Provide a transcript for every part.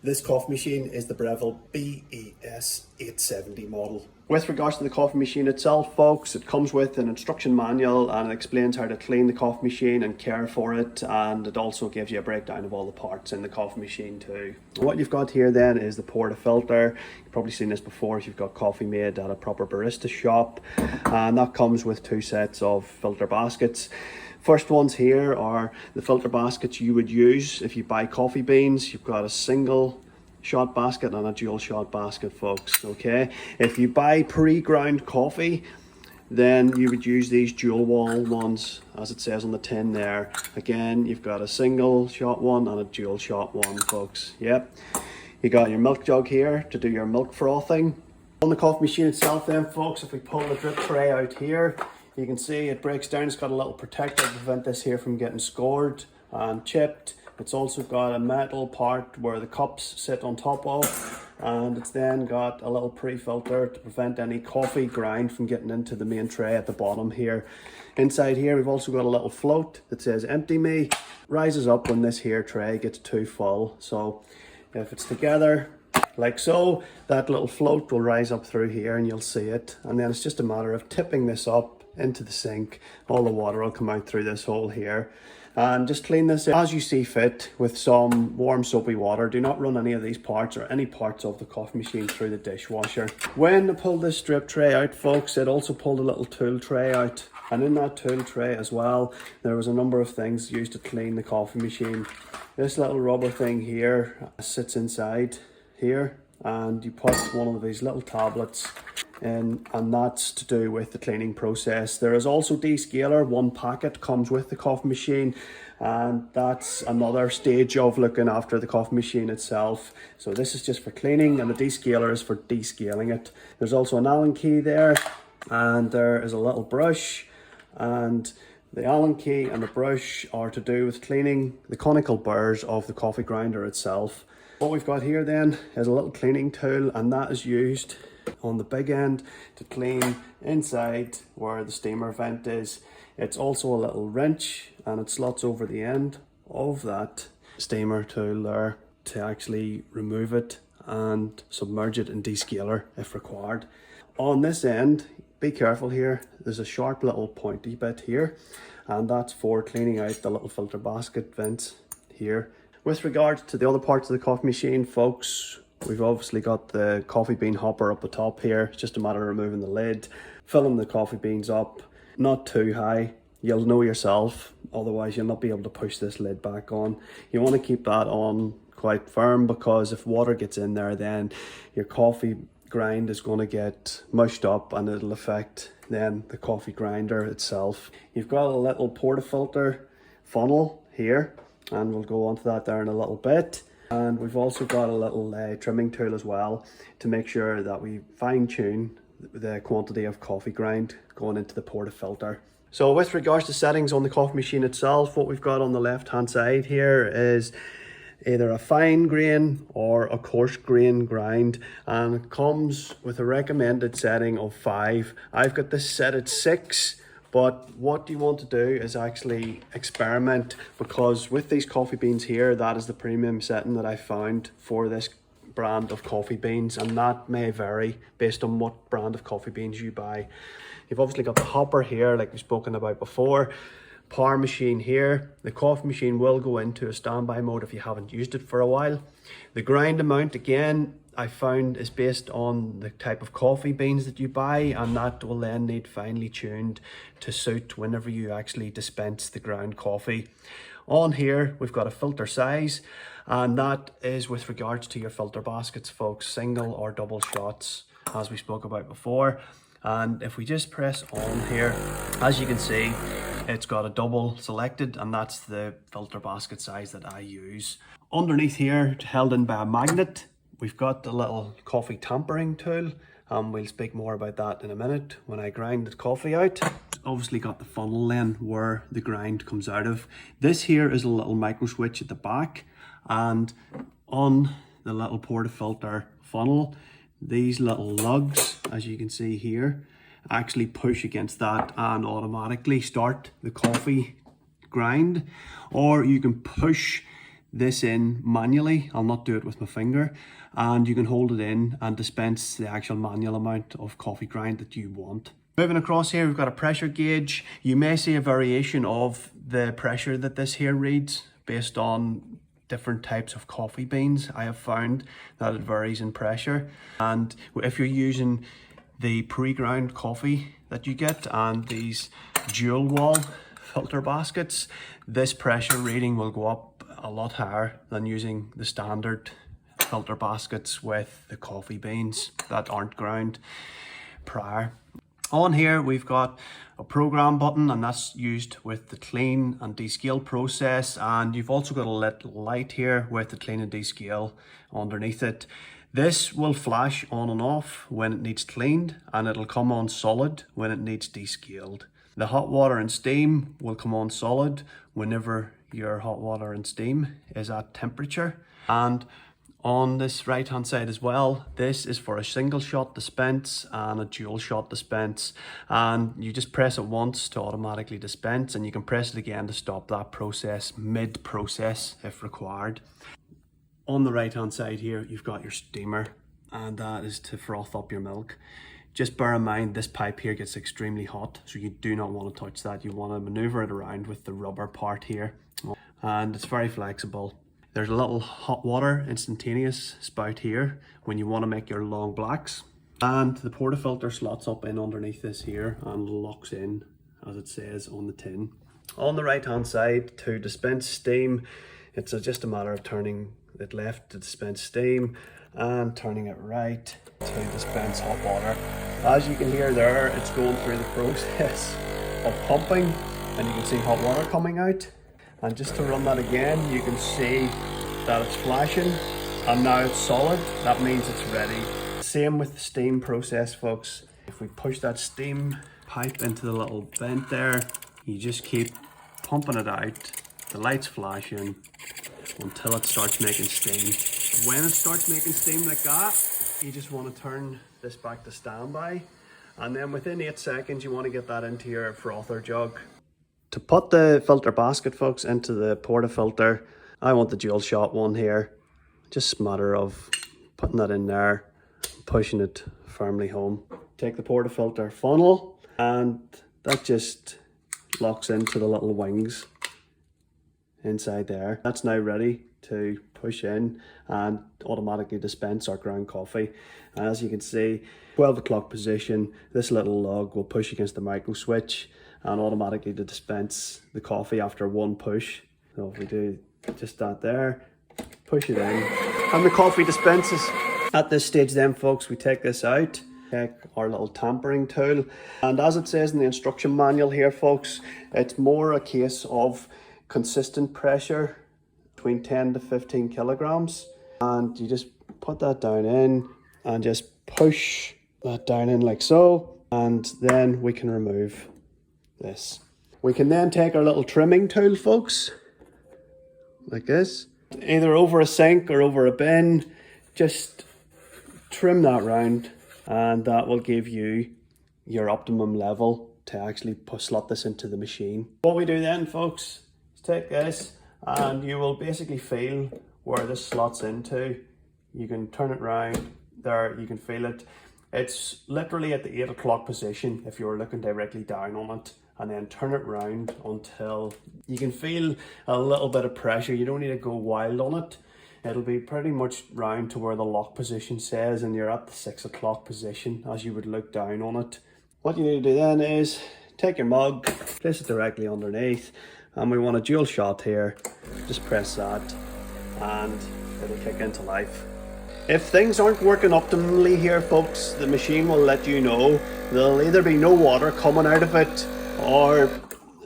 This coffee machine is the Breville BES870 model. With regards to the coffee machine itself, folks, it comes with an instruction manual and it explains how to clean the coffee machine and care for it, and it also gives you a breakdown of all the parts in the coffee machine too. What you've got here then is the portafilter. You've probably seen this before if you've got coffee made at a proper barista shop, and that comes with 2 sets of filter baskets. First ones here are the filter baskets you would use if you buy coffee beans. You've got a single shot basket and a dual shot basket, folks. Okay, if you buy pre-ground coffee, then you would use these dual wall ones as it says on the tin there. Again, you've got a single shot one and a dual shot one, folks. Yep, you got your milk jug here to do your milk frothing. On the coffee machine itself then, folks, if we pull the drip tray out here, you can see it breaks down. It's got a little protector to prevent this here from getting scored and chipped. It's also got a metal part where the cups sit on top of, and it's then got a little pre-filter to prevent any coffee grind from getting into the main tray at the bottom here. Inside here we've also got a little float that says empty me. Rises up when this here tray gets too full. So if it's together like so, that little float will rise up through here and you'll see it, and then it's just a matter of tipping this up into the sink. All the water will come out through this hole here, and just clean this as you see fit with some warm soapy water. Do not run any of these parts or any parts of the coffee machine through the dishwasher. When I pulled this strip tray out, folks, it also pulled a little tool tray out, and in that tool tray as well there was a number of things used to clean the coffee machine. This little rubber thing here sits inside here, and you put one of these little tablets in, and that's to do with the cleaning process. There is also descaler. 1 packet comes with the coffee machine, and that's another stage of looking after the coffee machine itself. So this is just for cleaning, and the descaler is for descaling it. There's also an Allen key there, and there is a little brush, and the Allen key and the brush are to do with cleaning the conical burrs of the coffee grinder itself. What we've got here then is a little cleaning tool, and that is used on the big end to clean inside where the steamer vent is. It's also a little wrench, and it slots over the end of that steamer tool there to actually remove it and submerge it in descaler if required. On this end, be careful here, there's a sharp little pointy bit here, and that's for cleaning out the little filter basket vents here. With regard to the other parts of the coffee machine, folks, we've obviously got the coffee bean hopper up the top here. It's just a matter of removing the lid, filling the coffee beans up, not too high. You'll know yourself, otherwise you'll not be able to push this lid back on. You want to keep that on quite firm, because if water gets in there, then your coffee grind is going to get mushed up and it'll affect then the coffee grinder itself. You've got a little portafilter funnel here, and we'll go on to that there in a little bit. And we've also got a little trimming tool as well to make sure that we fine tune the quantity of coffee grind going into the portafilter. So with regards to settings on the coffee machine itself, what we've got on the left hand side here is either a fine grain or a coarse grain grind, and it comes with a recommended setting of 5. I've got this set at 6. But what you want to do is actually experiment, because with these coffee beans here, that is the premium setting that I found for this brand of coffee beans, and that may vary based on what brand of coffee beans you buy. You've obviously got the hopper here, like we've spoken about before. Power machine here. The coffee machine will go into a standby mode if you haven't used it for a while. The grind amount, again, I found is based on the type of coffee beans that you buy, and that will then need finely tuned to suit whenever you actually dispense the ground coffee. On here we've got a filter size, and that is with regards to your filter baskets, folks, single or double shots as we spoke about before. And if we just press on here, as you can see, it's got a double selected, and that's the filter basket size that I use. Underneath here, held in by a magnet, we've got the little coffee tampering tool, and we'll speak more about that in a minute when I grind the coffee out. Obviously got the funnel then where the grind comes out of. This here is a little micro switch at the back, and on the little portafilter funnel, these little lugs, as you can see here, actually push against that and automatically start the coffee grind, or you can push this in manually. I'll not do it with my finger, and you can hold it in and dispense the actual manual amount of coffee grind that you want. Moving across here, we've got a pressure gauge. You may see a variation of the pressure that this here reads based on different types of coffee beans. I have found that it varies in pressure, and if you're using the pre-ground coffee that you get and these dual wall filter baskets, this pressure reading will go up a lot higher than using the standard filter baskets with the coffee beans that aren't ground prior. On here we've got a program button, and that's used with the clean and descale process, and you've also got a little light here with the clean and descale underneath it. This will flash on and off when it needs cleaned, and it'll come on solid when it needs descaled. The hot water and steam will come on solid whenever your hot water and steam is at temperature. And on this right hand side as well, this is for a single shot dispense and a dual shot dispense, and you just press it once to automatically dispense, and you can press it again to stop that process mid process if required. On the right hand side here, you've got your steamer, and that is to froth up your milk. Just bear in mind this pipe here gets extremely hot, so you do not want to touch that. You want to maneuver it around with the rubber part here, and it's very flexible. There's a little hot water instantaneous spout here when you want to make your long blacks, and the portafilter slots up in underneath this here and locks in as it says on the tin. On the right hand side, to dispense steam, it's just a matter of turning it left to dispense steam and turning it right to dispense hot water. As you can hear there, it's going through the process of pumping, and you can see hot water coming out. And just to run that again, you can see that it's flashing, and now it's solid. That means it's ready. Same with the steam process, folks. If we push that steam pipe into the little vent there, you just keep pumping it out. The light's flashing until it starts making steam. When it starts making steam like that, you just want to turn this back to standby, and then within 8 seconds you want to get that into your frother jug. To put the filter basket, folks, into the portafilter, I want the dual shot one here. Just a matter of putting that in there, pushing it firmly home. Take the portafilter funnel, and that just locks into the little wings inside there. That's now ready to push in and automatically dispense our ground coffee. And as you can see, 12 o'clock position, this little lug will push against the micro switch and automatically to dispense the coffee after one push. So if we do just that there, push it in, and the coffee dispenses. At this stage then, folks, we take this out, take our little tampering tool, and as it says in the instruction manual here, folks, it's more a case of consistent pressure between 10 to 15 kilograms, and you just put that down in and just push that down in like so, and then we can remove this. We can then take our little trimming tool, folks, like this, either over a sink or over a bin. Just trim that round, and that will give you your optimum level to actually slot this into the machine. What we do then, folks, is take this, and you will basically feel where this slots into. You can turn it round there, you can feel it. It's literally at the 8 o'clock position if you're looking directly down on it, and then turn it round until you can feel a little bit of pressure. You don't need to go wild on it. It'll be pretty much round to where the lock position says, and you're at the 6 o'clock position as you would look down on it. What you need to do then is take your mug, place it directly underneath, and we want a dual shot here. Just press that and it'll kick into life. If things aren't working optimally here, folks, the machine will let you know. There'll either be no water coming out of it, or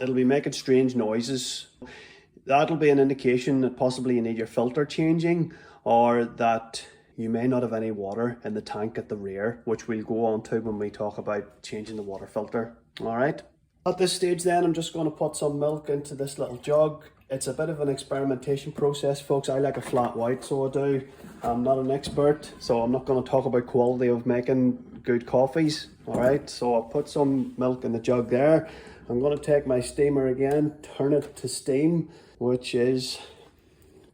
it'll be making strange noises. That'll be an indication that possibly you need your filter changing, or that you may not have any water in the tank at the rear, which we'll go on to when we talk about changing the water filter. All right. At this stage then, I'm just going to put some milk into this little jug. It's a bit of an experimentation process, folks. I like a flat white, so I do. I'm not an expert, so I'm not going to talk about quality of making good coffees. All right, so I'll put some milk in the jug there. I'm going to take my steamer again, turn it to steam, which is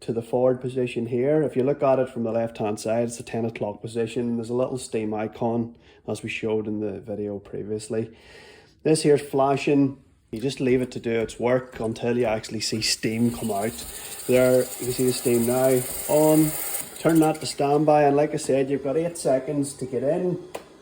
to the forward position here. If you look at it from the left hand side, it's a 10 o'clock position. There's a little steam icon as we showed in the video previously. This here's flashing. You just leave it to do its work until you actually see steam come out. There, you can see the steam now on. Turn that to standby, and like I said, you've got 8 seconds to get in,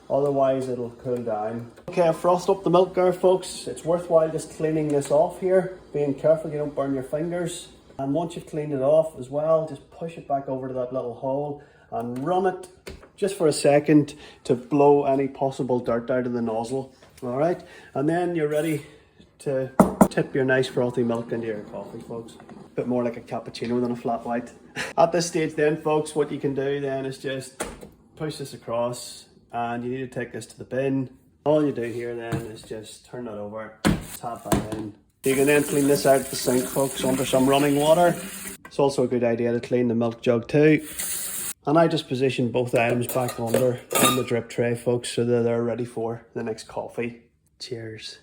otherwise it'll cool down. Okay, I've frothed up the milk there, folks. It's worthwhile just cleaning this off here, being careful you don't burn your fingers. And once you've cleaned it off as well, just push it back over to that little hole and run it just for a second to blow any possible dirt out of the nozzle. All right, and then you're ready to tip your nice frothy milk into your coffee, folks. A bit more like a cappuccino than a flat white. At this stage then, folks, what you can do then is just push this across, and you need to take this to the bin. All you do here then is just turn that over, tap that in. You can then clean this out of the sink, folks, under some running water. It's also a good idea to clean the milk jug too. And I just position both items back under on the drip tray, folks, so that they're ready for the next coffee. Cheers.